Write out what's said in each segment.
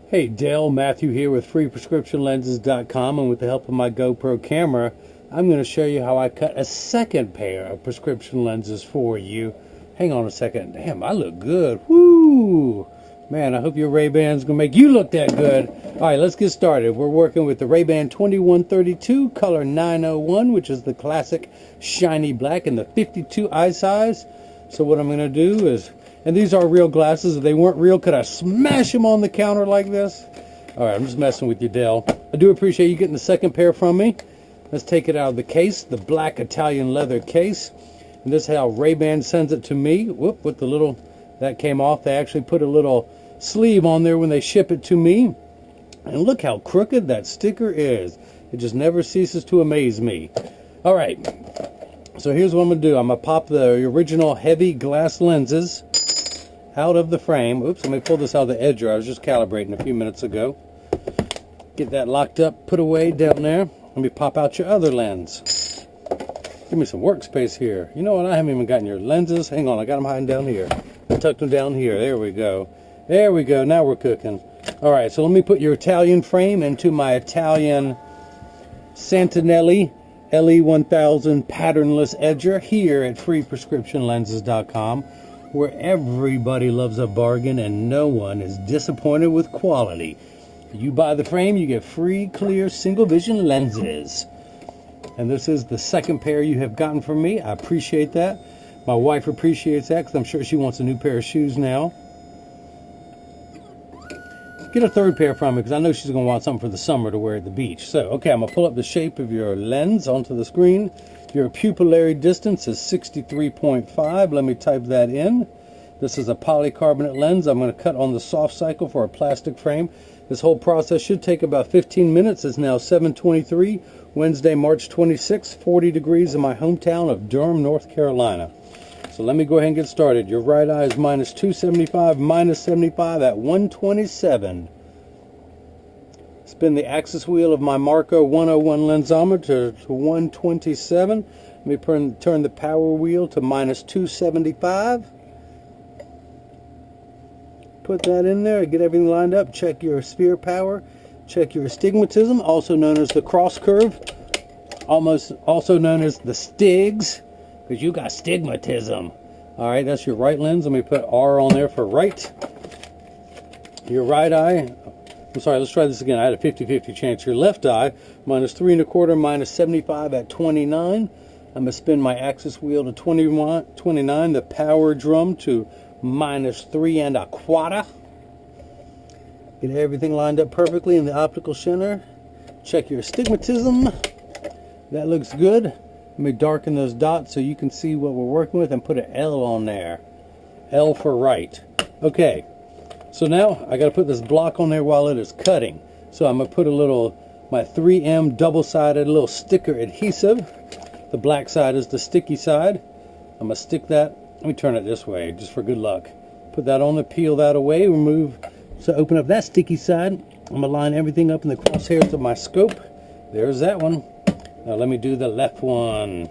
Hey Dale, Matthew here with freeprescriptionlenses.com, and with the help of my GoPro camera, I'm going to show you how I cut a second pair of prescription lenses for you. Hang on a second. Damn, I look good. Woo! Man, I hope your RayBan's going to make you look that good. Alright, let's get started. We're working with the RayBan 2132 color 901, which is the classic shiny black in the 52 eye size. So what I'm going to do is, and these are real glasses. If they weren't real, could I smash them on the counter like this? Alright, I'm just messing with you, Dale. I do appreciate you getting the second pair from me. Let's take it out of the case, the black Italian leather case. And this is how RayBan sends it to me. Whoop, with the little, that came off. They actually put a little sleeve on there when they ship it to me. And look how crooked that sticker is. It just never ceases to amaze me. Alright, so here's what I'm going to do. I'm going to pop the original heavy glass lenses out of the frame. Oops, let me pull this out of the edger. I was just calibrating a few minutes ago. Get that locked up, put away down there. Let me pop out your other lens. Give me some workspace here. You know what? I haven't even gotten your lenses. Hang on, I got them hiding down here. I tucked them down here. There we go. There we go. Now we're cooking. Alright, so let me put your Italian frame into my Italian Santinelli LE1000 patternless edger here at freeprescriptionlenses.com, where everybody loves a bargain and no one is disappointed with quality. You buy the frame, you get free, clear, single vision lenses. And this is the second pair you have gotten from me. I appreciate that. My wife appreciates that because I'm sure she wants a new pair of shoes now. Get a third pair from me because I know she's going to want something for the summer to wear at the beach. So, okay, I'm going to pull up the shape of your lens onto the screen. Your pupillary distance is 63.5. Let me type that in. This is a polycarbonate lens. I'm going to cut on the soft cycle for a plastic frame. This whole process should take about 15 minutes. It's now 7:23, Wednesday, March 26, 40 degrees in my hometown of Durham, North Carolina. So let me go ahead and get started. Your right eye is minus 275, minus 75 at 127. Spin the axis wheel of my Marco 101 lensometer to 127. Let me turn the power wheel to minus 275. Put that in there, get everything lined up, check your sphere power, check your astigmatism, also known as the cross curve, also known as the stigs, because you got stigmatism. Alright, that's your right lens. Let me put R on there for right. Your right eye, I'm sorry, let's try this again. I had a 50-50 chance. Your left eye, minus 3 1/4, minus 75 at 29. I'm going to spin my axis wheel to 29, the power drum to minus 3 1/4. Get everything lined up perfectly in the optical center. Check your astigmatism. That looks good. Let me darken those dots so you can see what we're working with and put an L on there. L for right. Okay, so now I got to put this block on there while it is cutting. So I'm going to put my 3M double-sided little sticker adhesive. The black side is the sticky side. I'm going to stick that. Let me turn it this way, just for good luck. Put that on there, peel that away, remove, so open up that sticky side. I'm going to line everything up in the crosshairs of my scope. There's that one. Now let me do the left one.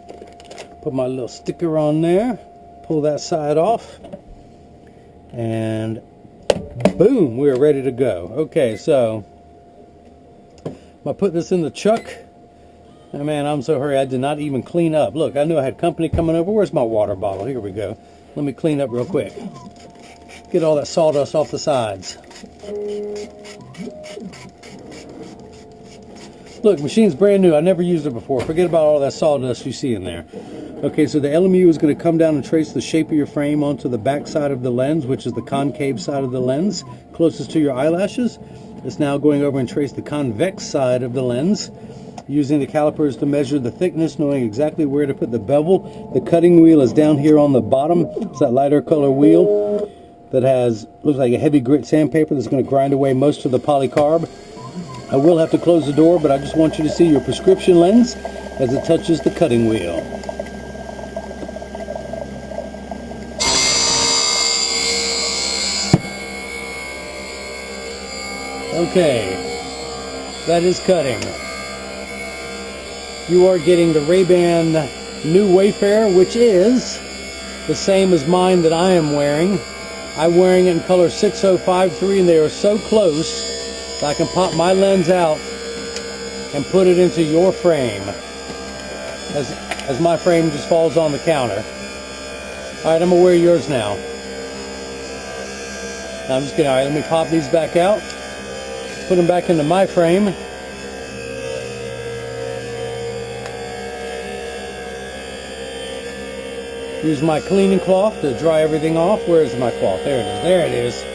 Put my little sticker on there, pull that side off, and boom, we're ready to go. Okay, so I'm going to put this in the chuck. Oh, man, I'm so hurry I did not even clean up. Look, I knew I had company coming over. Where's my water bottle? Here we go. Let me clean up real quick. Get all that sawdust off the sides. Look, machine's brand new. I never used it before. Forget about all that sawdust you see in there. Okay, so the LMU is going to come down and trace the shape of your frame onto the back side of the lens, which is the concave side of the lens, closest to your eyelashes. It's now going over and trace the convex side of the lens, using the calipers to measure the thickness, knowing exactly where to put the bevel. The cutting wheel is down here on the bottom. It's that lighter color wheel that looks like a heavy grit sandpaper that's going to grind away most of the polycarb. I will have to close the door, but I just want you to see your prescription lens as it touches the cutting wheel. Okay, that is cutting. You are getting the RayBan new Wayfarer, which is the same as mine that I am wearing. I'm wearing it in color 6053, and they are so close So I can pop my lens out and put it into your frame as my frame just falls on the counter. Alright, I'm gonna wear yours now. I'm just gonna, alright, let me pop these back out, put them back into my frame. Use my cleaning cloth to dry everything off. Where is my cloth? There it is. There it is.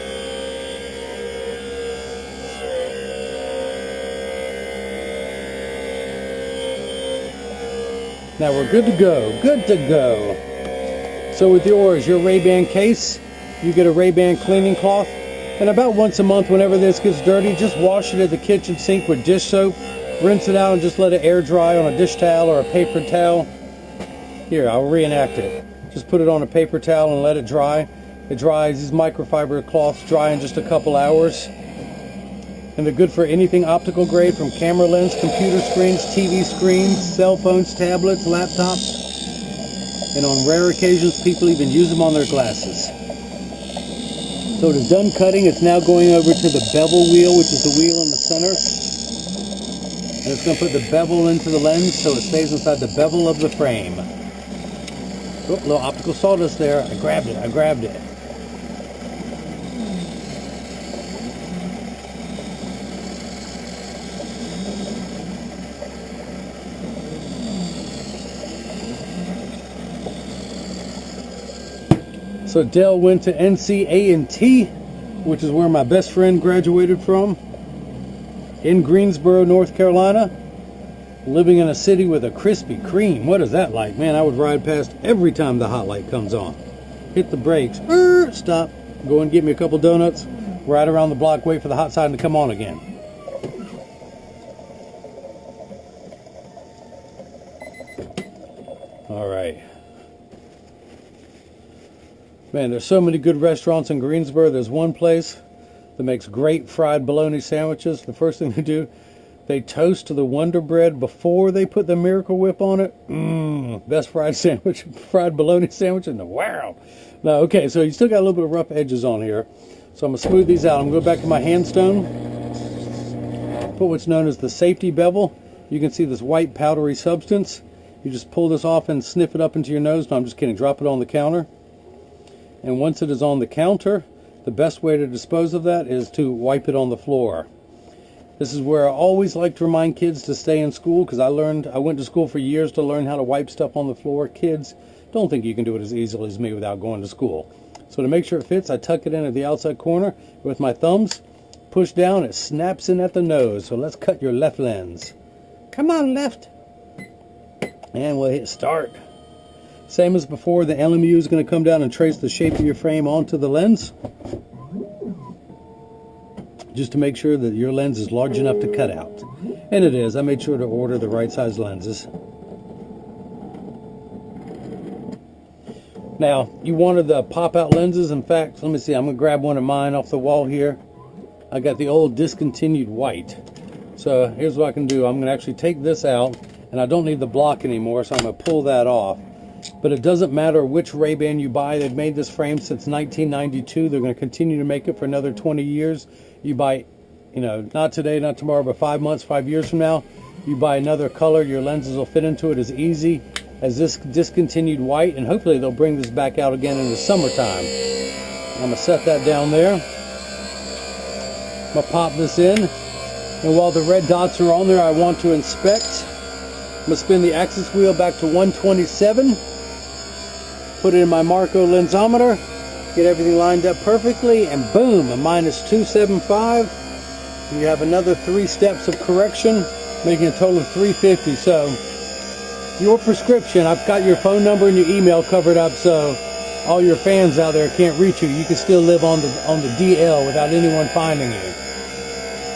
Now we're good to go. Good to go. So with yours, your RayBan case, you get a RayBan cleaning cloth. And about once a month, whenever this gets dirty, just wash it at the kitchen sink with dish soap. Rinse it out and just let it air dry on a dish towel or a paper towel. Here, I'll reenact it. Just put it on a paper towel and let it dry. It dries. These microfiber cloths dry in just a couple hours. And they're good for anything optical grade, from camera lens, computer screens, TV screens, cell phones, tablets, laptops. And on rare occasions, people even use them on their glasses. So it is done cutting. It's now going over to the bevel wheel, which is the wheel in the center. And it's going to put the bevel into the lens so it stays inside the bevel of the frame. Oh, little optical sawdust there. I grabbed it. So Dell went to NC-A&T, which is where my best friend graduated from, in Greensboro, North Carolina. Living in a city with a Krispy Kreme. What is that like? Man, I would ride past every time the hot light comes on. Hit the brakes. Stop. Go and get me a couple donuts. Ride around the block, wait for the hot sign to come on again. Alright. Man, there's so many good restaurants in Greensboro. There's one place that makes great fried bologna sandwiches. The first thing they do, they toast the Wonder Bread before they put the Miracle Whip on it. Best fried bologna sandwich in the world. No, okay, so you still got a little bit of rough edges on here. So I'm going to smooth these out. I'm going to go back to my handstone. Put what's known as the safety bevel. You can see this white powdery substance. You just pull this off and sniff it up into your nose. No, I'm just kidding. Drop it on the counter. And once it is on the counter, the best way to dispose of that is to wipe it on the floor. This is where I always like to remind kids to stay in school, because I went to school for years to learn how to wipe stuff on the floor. Kids, don't think you can do it as easily as me without going to school. So to make sure it fits, I tuck it in at the outside corner with my thumbs. Push down, it snaps in at the nose. So let's cut your left lens. Come on, left. And we'll hit start. Same as before, the LMU is going to come down and trace the shape of your frame onto the lens, just to make sure that your lens is large enough to cut out. And it is. I made sure to order the right size lenses. Now, you wanted the pop-out lenses. In fact, let me see. I'm going to grab one of mine off the wall here. I got the old discontinued white. So here's what I can do. I'm going to actually take this out, and I don't need the block anymore, so I'm going to pull that off. But it doesn't matter which RayBan you buy. They've made this frame since 1992. They're going to continue to make it for another 20 years. You buy, not today, not tomorrow, but 5 months, 5 years from now, you buy another color, your lenses will fit into it as easy as this discontinued white, and hopefully they'll bring this back out again in the summertime. I'm going to set that down there. I'm going to pop this in, and while the red dots are on there, I want to inspect. I'm going to spin the axis wheel back to 127, put it in my Marco lensometer, get everything lined up perfectly, and boom, a -275. You have another 3 steps of correction, making a total of 350. So your prescription, I've got your phone number and your email covered up, so all your fans out there can't reach you. You can still live on the DL without anyone finding you.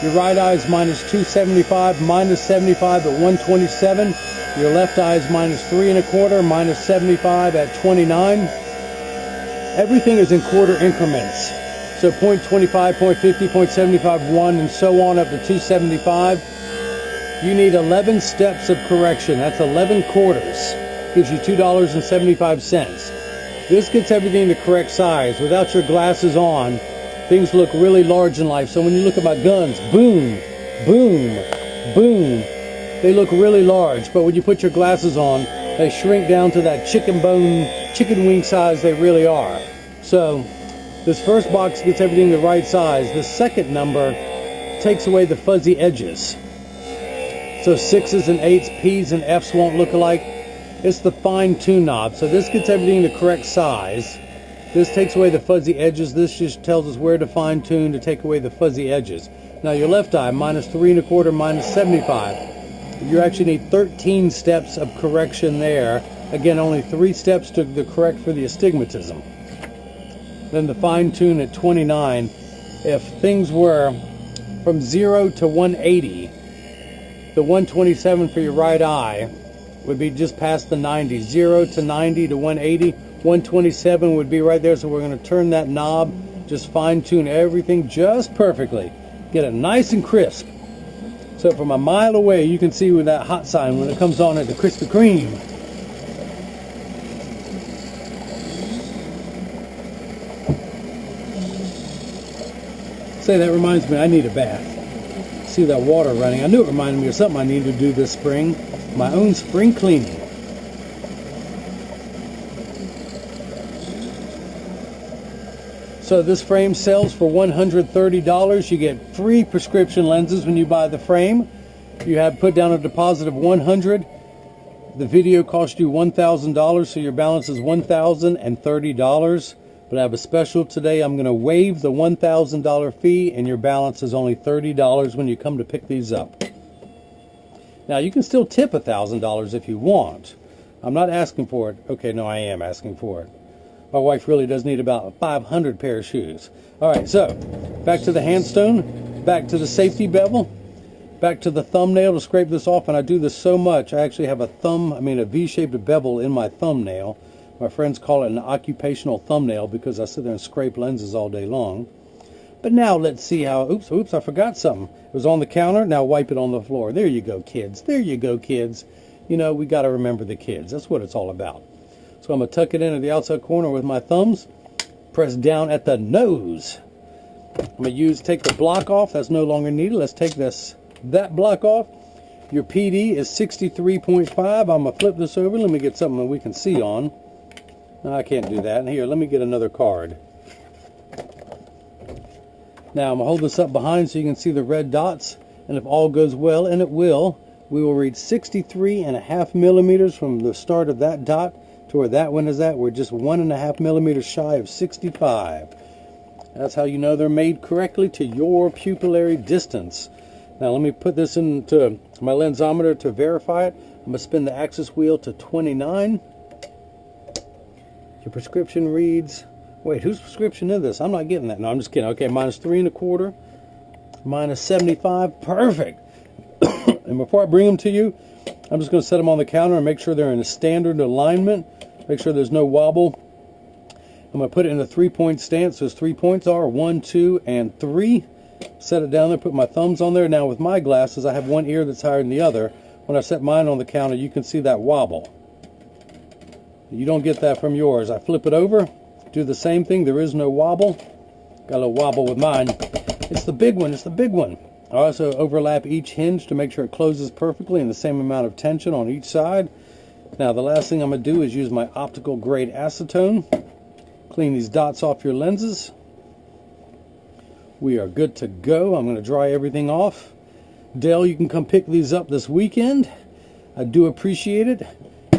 Your right eye is -275, -75 at 127. Your left eye is -3 1/4, -75 at 29. Everything is in quarter increments. So 0.25, 0.50, 0.75, 1, and so on up to 275. You need 11 steps of correction. That's 11 quarters. Gives you $2.75. This gets everything the correct size. Without your glasses on, things look really large in life. So when you look at my guns, boom, boom, boom, they look really large. But when you put your glasses on, they shrink down to that chicken wing size they really are. So this first box gets everything the right size. The second number takes away the fuzzy edges. So 6s and 8s, P's and F's won't look alike. It's the fine tune knob. So this gets everything the correct size. This takes away the fuzzy edges. This just tells us where to fine tune to take away the fuzzy edges. Now your left eye, minus 3 1/4, minus 75. You actually need 13 steps of correction there. Again, only 3 steps to correct for the astigmatism. Then the fine tune at 29. If things were from 0 to 180, the 127 for your right eye would be just past the 90. 0 to 90 to 180, 127 would be right there. So we're going to turn that knob, just fine tune everything just perfectly. Get it nice and crisp. So from a mile away, you can see with that hot sign when it comes on at the Krispy Kreme. Say, that reminds me, I need a bath. See that water running. I knew it reminded me of something I needed to do this spring. My own spring cleaning. So this frame sells for $130. You get free prescription lenses when you buy the frame. You have put down a deposit of $100. The video cost you $1,000, so your balance is $1,030. But I have a special today. I'm going to waive the $1,000 fee, and your balance is only $30 when you come to pick these up. Now, you can still tip $1,000 if you want. I'm not asking for it. Okay, no, I am asking for it. My wife really does need about 500 pair of shoes. All right, so back to the handstone, back to the safety bevel, back to the thumbnail to scrape this off. And I do this so much, I actually have a V-shaped bevel in my thumbnail. My friends call it an occupational thumbnail because I sit there and scrape lenses all day long. But now let's see how, oops, I forgot something. It was on the counter, now wipe it on the floor. There you go, kids. There you go, kids. You know, we got to remember the kids. That's what it's all about. So I'm going to tuck it into the outside corner with my thumbs, press down at the nose. I'm going to take the block off. That's no longer needed. Let's take that block off. Your PD is 63.5. I'm going to flip this over. Let me get something that we can see on. No, I can't do that. And here, let me get another card. Now I'm going to hold this up behind so you can see the red dots. And if all goes well, and it will, we will read 63.5 millimeters from the start of that dot to where that one is at. We're just 1.5 millimeters shy of 65. That's how you know they're made correctly to your pupillary distance. Now let me put this into my lensometer to verify it. I'm going to spin the axis wheel to 29. Your prescription reads, wait, whose prescription is this? I'm not getting that. No, I'm just kidding. Okay, minus 3 1/4, minus 75. Perfect. And before I bring them to you, I'm just going to set them on the counter and make sure they're in a standard alignment. Make sure there's no wobble. I'm going to put it in a 3-point stance. Those 3 points are 1, 2, and 3. Set it down there, put my thumbs on there. Now with my glasses, I have one ear that's higher than the other. When I set mine on the counter, you can see that wobble. You don't get that from yours. I flip it over, do the same thing. There is no wobble. Got a little wobble with mine. It's the big one. It's the big one. I also overlap each hinge to make sure it closes perfectly and the same amount of tension on each side. Now the last thing I'm going to do is use my optical grade acetone. Clean these dots off your lenses. We are good to go. I'm going to dry everything off. Dale, you can come pick these up this weekend. I do appreciate it.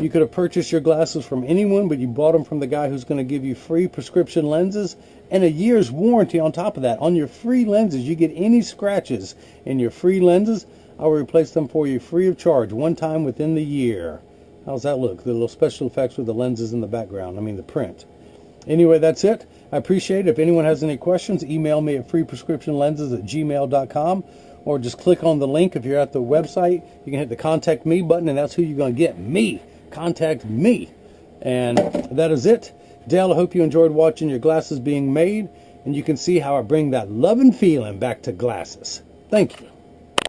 You could have purchased your glasses from anyone, but you bought them from the guy who's going to give you free prescription lenses and a year's warranty on top of that. On your free lenses, you get any scratches in your free lenses, I will replace them for you free of charge one time within the year. How's that look? The little special effects with the lenses in the background. I mean the print. Anyway, that's it. I appreciate it. If anyone has any questions, email me at freeprescriptionlenses@gmail.com or just click on the link. If you're at the website, you can hit the contact me button and that's who you're going to get. Me. Contact me. And that is it. Dale, I hope you enjoyed watching your glasses being made and you can see how I bring that love and feeling back to glasses. Thank you.